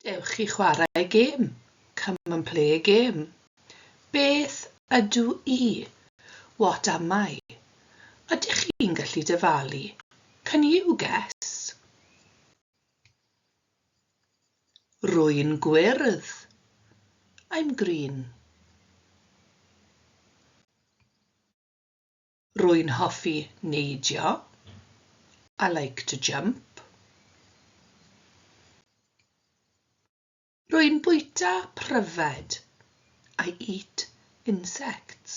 Dewch i chwarae gêm. Come and play a game. Beth ydw I? What am I? Ydych chi'n gallu dyfalu? Can you guess? Rwy'n gwyrdd. I'm green. Rwy'n hoffi neidio. I like to jump. Rwy'n bwyta pryfed. I eat insects.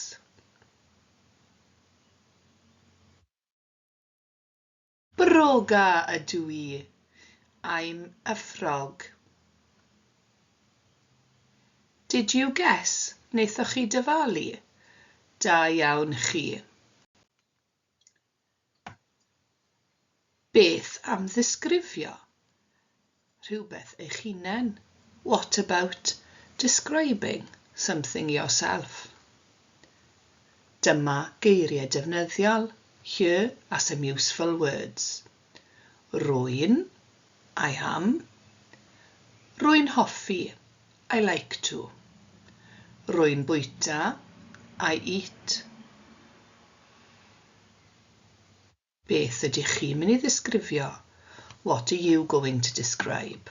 Broga ydw I. I'm a frog. Did you guess? Wnaethoch chi dyfalu? Da iawn chi. Beth am ddisgrifio? Rhywbeth eich hunain. What about describing something yourself? Dyma geiriau defnyddiol. Here are some useful words. Rwy'n, I am. Rwy'n hoffi, I like to. Rwy'n bwyta, I eat. Beth ydych chi'n mynd i ddisgrifio? What are you going to describe?